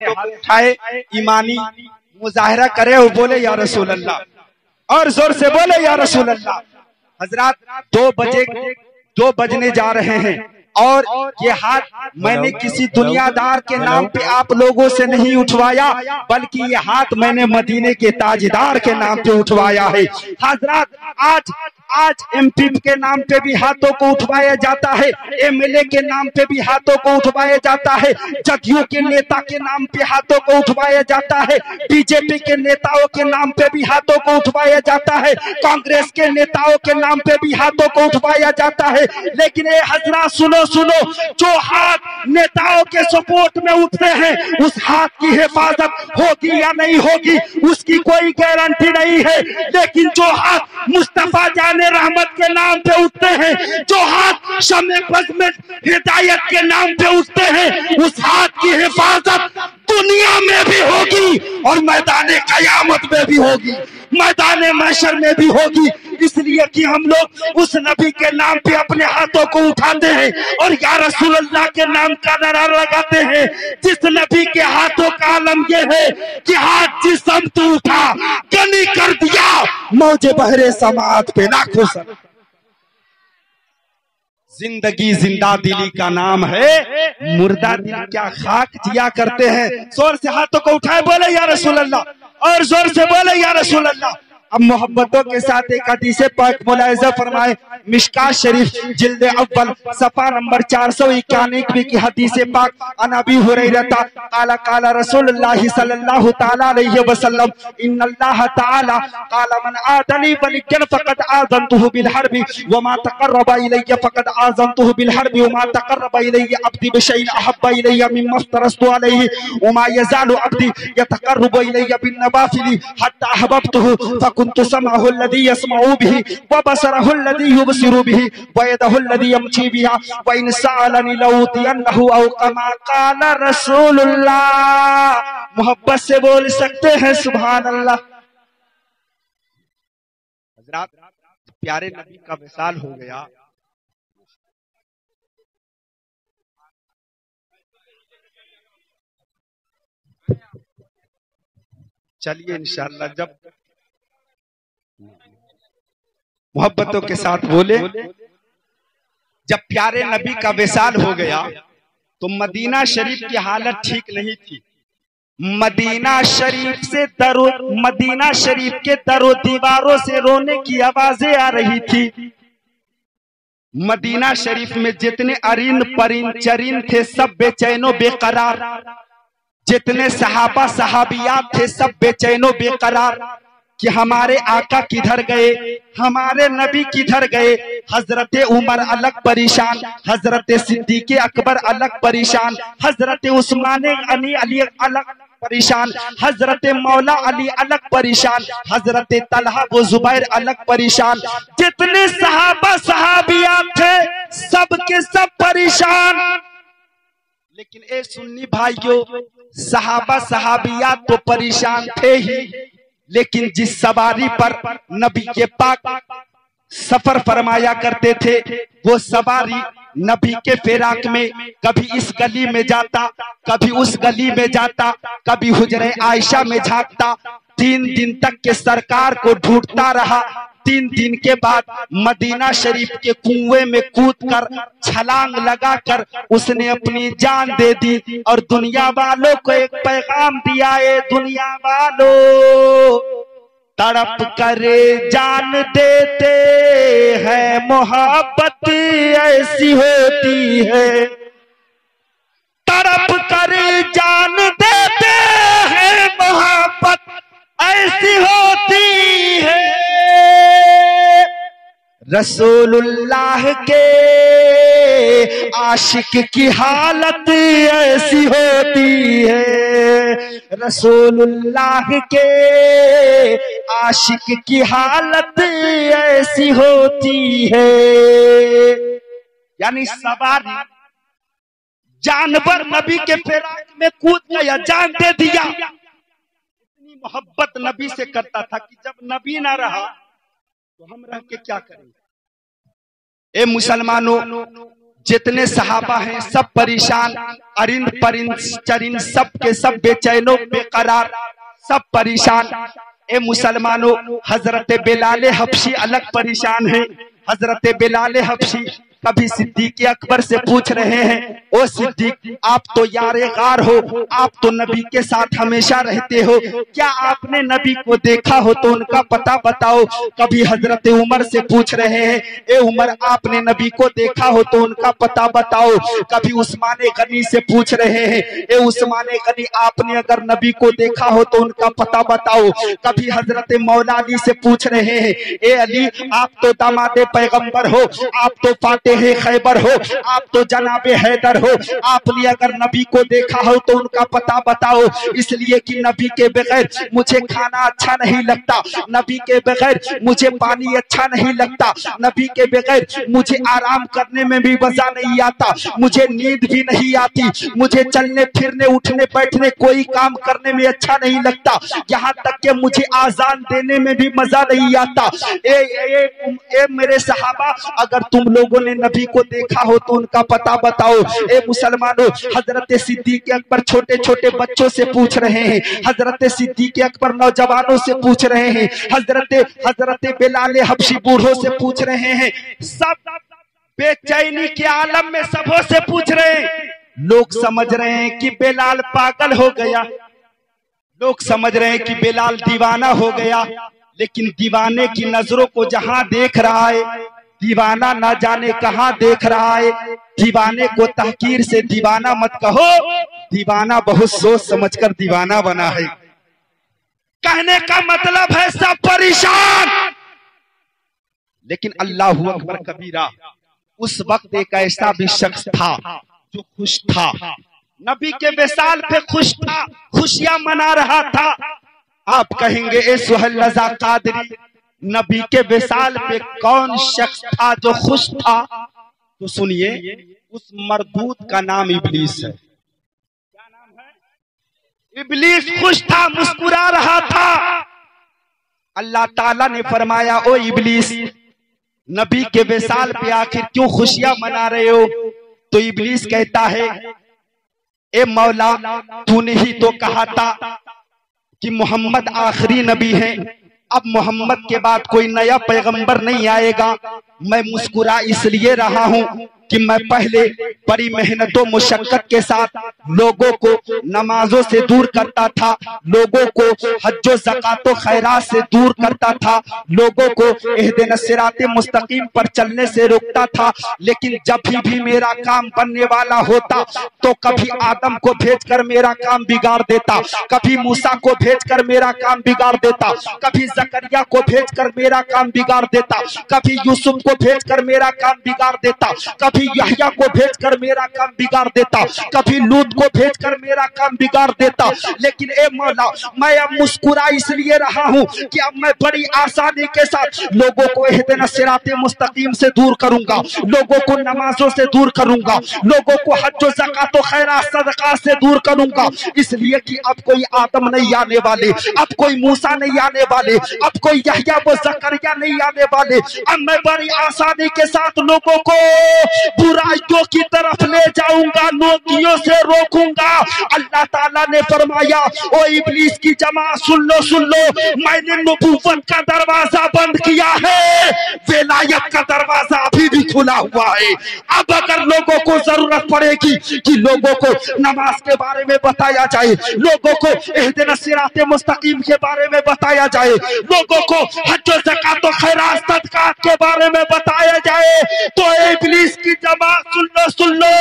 उठाए ईमानी मुजाहरा करे और बोले या रसूल अल्लाह, और जोर से बोले या रसूल अल्लाह। हजरात 2 बजने जा रहे हैं और ये हाथ मैंने किसी दुनियादार के नाम पे आप लोगों से नहीं उठवाया, बल्कि ये हाथ मैंने मदीने के ताजदार के नाम पे उठवाया है। हजरात आज एमपी के नाम पे भी हाथों को उठवाया जाता है, एमएलए के नाम पे भी हाथों को उठवाया जाता है, जदयू के नेता के नाम पे हाथों को उठवाया जाता है, बीजेपी के नेताओं के नाम पे भी हाथों को उठवाया जाता है, कांग्रेस के नेताओं के नाम पे भी हाथों को उठवाया जाता है। लेकिन ये हजरात सुनो, जो हाथ नेताओं के सपोर्ट में उठते हैं उस हाथ की हिफाजत होगी या नहीं होगी उसकी कोई गारंटी नहीं है। लेकिन जो हाथ मुस्तफा जाने रहमत के नाम पे उठते हैं, जो हाथ शमे बज़्म हिदायत के नाम पे उठते हैं, उस हाथ की हिफाजत दुनिया में भी होगी और मैदान कयामत में भी होगी, मैदान महशर में भी होगी। इसलिए कि हम लोग उस नबी के नाम पे अपने हाथों को उठाते हैं और या रसूल अल्लाह के नाम का नारा लगाते हैं। जिस नबी के हाथों का आलम ये है कि हाथ जिस समत उठा गनी कर दिया मौजे बहरे समात पे ना खुश। जिंदगी जिंदा दिली का नाम है, मुर्दा दिल क्या खाक जिया करते हैं। जोर से हाथों को उठाए बोले या रसूल अल्लाह, और जोर से बोले या रसूल अल्लाह। अब मोहब्बतों के साथ एक हदीस पाक मुलाहिजा फरमाए, मिशकात शरीफ जिल्द अव्वल सफा नंबर 491 की हदीस पाक, अन अबी हुरैरा काला काला रसूलुल्लाह सल्लल्लाहु तआला अलैहि वसल्लम इन्नल्लाह तआला काला मन आदली वलियन फक़द आज़नतुहु बिल हर्बी व मा तक़र्रबा इलैया फक़द आज़नतुहु बिल हर्बी व मा तक़र्रबा इलैया अब्दी बिशैइन अहब्बा इलैया मिम्मा अफ्तरस्तु अलैहि व मा यज़ालु अब्दी यतक़र्रबु इलैया बिन नवाफिल हत्ता अहबब्तुहु कुन्तु समअहु अल्लज़ी यस्मअु बिही व बसरहु अल्लज़ी युबसिरु बिही व यदहु अल्लज़ी यमशी बिहा व इन सअलनी लऊतियन्नहु औ कमा क़ाल रसूलुल्लाह। मोहब्बत से बोल सकते हैं सुभान अल्लाह। हज़रात प्यारे नबी का विसाल हो गया, चलिए इंशाअल्लाह जब मोहब्बतों के साथ बोले, जब प्यारे नबी का विसाल हो गया तो मदीना शरीफ की हालत ठीक नहीं थी। मदीना शरीफ के दरो दीवारों से रोने की आवाजें आ रही थी। मदीना शरीफ में जितने अरिंद परिंद चरिंद थे सब बेचैनो बेकरार, जितने सहाबा सहाबियात थे सब बेचैनो बेकरार कि हमारे आका किधर गए, हमारे नबी किधर गए। हजरत उमर अलग परेशान, हजरत सिद्दीक़ अकबर अलग परेशान, हजरत उस्मान अली अलग परेशान, हजरत मौला अली अलग परेशान, हजरत तलहा व जुबैर अलग परेशान। जितने सहाबा सहाबियात थे सब के सब परेशान। लेकिन ए सुन्नी भाइयों, सहाबा सहाबियात तो परेशान थे ही, लेकिन जिस सवारी पर नबी के पाक सफर फरमाया करते थे वो सवारी नबी के फिराक में कभी इस गली में जाता, कभी उस गली में जाता, कभी हुजरे आयशा में झांकता। 3 दिन तक के सरकार को ढूंढता रहा। 3 दिन के बाद मदीना शरीफ के कुएं में कूदकर छलांग लगाकर उसने अपनी जान दे दी और दुनिया वालों को एक पैगाम दिया, ए दुनिया वालों तड़प करे जान देते हैं, मोहब्बत ऐसी होती है। तड़प करे जान देते हैं, मोहब्बत ऐसी होती है। रसूलुल्लाह के आशिक की हालत ऐसी होती है, रसूलुल्लाह के आशिक की हालत ऐसी होती है। यानी सवारी जानवर नबी के फिराक में कूद गया, जान दे दिया। इतनी मोहब्बत नबी से करता था कि जब नबी ना रहा तो हम रह के क्या करेंगे। ए मुसलमानों, जितने सहाबा हैं सब परेशान, अरिंद परिंद चरिंद सब के सब बेचैनो बेकरार, सब परेशान। ए मुसलमानों, हजरत बिलाल हबशी अलग परेशान है। हजरत बिलाल हबशी कभी सिद्दीक अकबर से पूछ रहे हैं, ओ सिद्दीक आप तो यारे गार हो, आप तो नबी के साथ हमेशा रहते हो, क्या आपने नबी को देखा हो तो उनका पता बताओ। कभी हजरत उमर से पूछ रहे हैं, ए उमर आपने नबी को देखा हो तो उनका पता बताओ। कभी उस्मान गनी से पूछ रहे हैं, ए उस्मान गनी आपने अगर नबी को देखा हो तो उनका पता बताओ। कभी हजरत मौला अली से पूछ रहे हैं, ए अली आप तो दामादे पैगंबर हो, आप तो फातिह खैबर हो, आप तो जनाबे हैदर हो, आपने अगर नबी को देखा हो तो उनका पता बताओ। इसलिए कि नबी के बगैर मुझे खाना अच्छा नहीं लगता, नबी के बगैर मुझे पानी अच्छा नहीं लगता, नबी के बगैर मुझे आराम करने में भी मजा नहीं आता, मुझे नींद भी नहीं आती, मुझे चलने फिरने उठने बैठने कोई काम करने में अच्छा नहीं लगता, यहाँ तक कि मुझे आजान देने में भी मजा नहीं आता। ए मेरे सहाबा, अगर तुम लोगों ने नबी को देखा हो तो उनका पता बताओ। ए मुसलमानों, हजरत सिद्दीक अकबर छोटे छोटे बच्चों से पूछ रहे हैं, हजरत सिद्दीक अकबर नौजवानों से पूछ रहे हैं, हजरत बिलाल हबशी बूढ़ों से पूछ रहे हैं, सब बेचैनी के आलम में सबों से पूछ रहे हैं। लोग समझ रहे हैं कि बिलाल पागल हो गया, लोग समझ रहे हैं कि बिलाल दीवाना हो गया, लेकिन दीवाने की नजरों को जहां देख रहा है, दीवाना ना जाने कहां देख रहा है। दीवाने को तहकीर से दीवाना मत कहो, दीवाना बहुत सोच समझकर दीवाना बना है। कहने का मतलब है सब परेशान, लेकिन अल्लाहु अकबर कबीरा। उस वक्त एक ऐसा भी शख्स था जो खुश था, नबी के विसाल पे खुश था, खुशियां मना रहा था। आप कहेंगे ए सुहेल रज़ा कादरी, नबी के विसाल पे कौन शख्स था जो खुश था? तो सुनिए, उस मरदूत का नाम इब्लीस है। क्या नाम है? इब्लीस खुश था, मुस्कुरा रहा था। अल्लाह ताला ने फरमाया, ओ इब्लीस, नबी के विसाल पे आखिर क्यों खुशियां मना रहे हो? तो इब्लीस कहता है, ए मौला, तूने ही तो कहा था कि मोहम्मद आखिरी नबी है, अब मोहम्मद के बाद कोई नया पैगंबर नहीं आएगा। मैं मुस्कुरा इसलिए रहा हूं कि मैं पहले बड़ी मेहनतों मुशक्कत के साथ लोगों को नमाजों से दूर करता था, लोगों को हज्जो ज़कातो खैरात से दूर करता था, लोगों को इहदिना सिराते मुस्तकीम पर चलने से रोकता था। लेकिन जब भी मेरा काम बनने वाला होता तो कभी आदम को भेजकर मेरा काम बिगाड़ देता, कभी मूसा को भेजकर मेरा काम बिगाड़ देता, कभी जकरिया को भेजकर मेरा काम बिगाड़ देता, कभी यूसुफ को भेजकर मेरा काम बिगाड़ देता, कभी यहया को भेजकर मेरा काम बिगाड़ देता, कभी लूत को भेजकर मेरा काम बिगाड़ देता। लेकिन ए मौला, मैं अब मुस्कुरा इसलिए रहा हूं कि अब मैं बड़ी आसानी के साथ लोगों को इहदिना सिराते मुस्तकीम से दूर करूंगा, लोगों को नमाजों से दूर करूंगा, लोगों को हज्जो ज़कातो खैरात सदका से दूर करूंगा। इसलिए कि अब कोई आदम नहीं आने वाले, अब कोई मूसा नहीं आने वाले, अब कोई यहया व जकरिया नहीं आने वाले। अब मैं बड़ी आसानी के साथ लोगों को बुराइयों की तरफ ले जाऊंगा, नेकियों से रोकूंगा। अल्लाह ताला ने फरमाया, ओ इब्लीस की जमात सुन लो, सुन लो, मैंने नबूवत का दरवाजा बंद किया है, विलायत का दरवाजा अभी भी खुला हुआ है। अब अगर लोगों को जरूरत पड़ेगी कि लोगों को नमाज के बारे में बताया जाए, लोगों को इहदिना सिराते मुस्तकीम के बारे में बताया जाए, लोगों को हज्जो ज़कातो खैरात सदका के बारे में बताया जाए, तो इब्लीस की जमात सुन लो, सुन लो,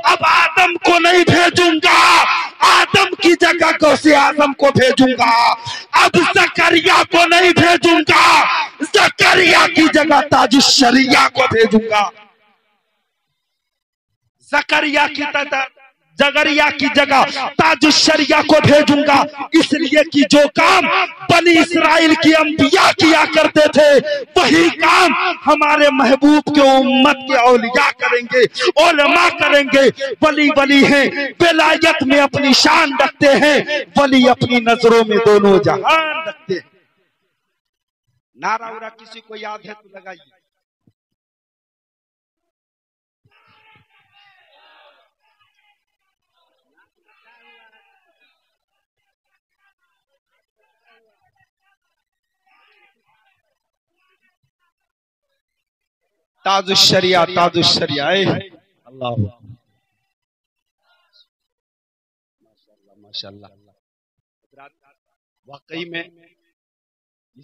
अब आदम को नहीं भेजूंगा, आदम की जगह गौसे आजम को भेजूंगा। अब जकरिया को नहीं भेजूंगा, जकरिया की जगह ताजुश शरिया को भेजूंगा। जकरिया की जगह ताजुश शरिया को भेजूंगा। इसलिए कि जो काम बनी इस्राइल की अंबिया किया करते थे, वही काम हमारे महबूब के उम्मत के औलिया करेंगे, उलमा करेंगे। वली वली हैं, विलायत में अपनी शान रखते हैं, वली अपनी नजरों में दोनों जहान रखते हैं। नारा उरा किसी को याद है तो लगाइए। ताजुश्शरिया ताजुश्शरिया। अल्लाह माशाअल्लाह। वाकई में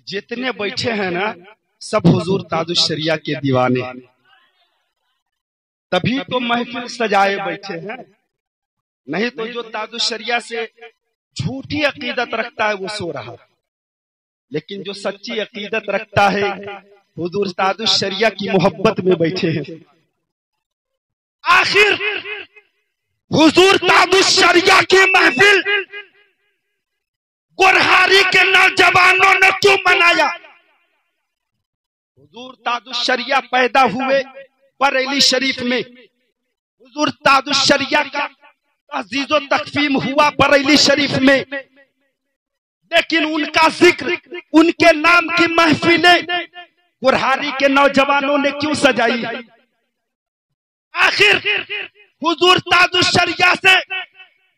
जितने बैठे हैं ना सब हुजूर ताजुश्शरिया के दीवाने, तभी तो महफिल सजाए बैठे हैं। नहीं तो जो ताजुश्शरिया से झूठी अकीदत रखता है वो सो रहा, लेकिन जो सच्ची अकीदत रखता है हुजूर ताजुश्शरिया की मोहब्बत में बैठे हैं। आखिर हुजूर ताजुश्शरिया की महफिल गोरहारी के नौजवानों ने क्यों मनाया? हुजूर ताजुश्शरिया पैदा हुए बरेली शरीफ में, हुजूर ताजुश्शरिया का तहजीज़ो तकफीम हुआ बरेली शरीफ में, लेकिन उनका जिक्र, उनके नाम की महफिलें गोरहारी के नौजवानों ने क्यों सजाई? आखिर हुजूर ताजुश्शरिया से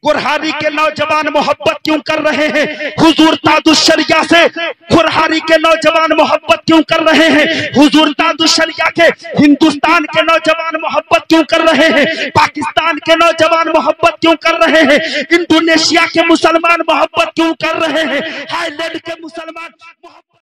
गोरहारी के नौजवान मोहब्बत क्यों कर रहे हैं? हुजूर ताजुश्शरिया से गोरहारी के नौजवान मोहब्बत क्यों कर रहे हैं? हुजूर ताजुश्शरिया के हिंदुस्तान के नौजवान मोहब्बत क्यों कर रहे हैं? पाकिस्तान के नौजवान मोहब्बत क्यों कर रहे हैं? इंडोनेशिया के मुसलमान मोहब्बत क्यों कर रहे हैं? थाईलैंड के मुसलमान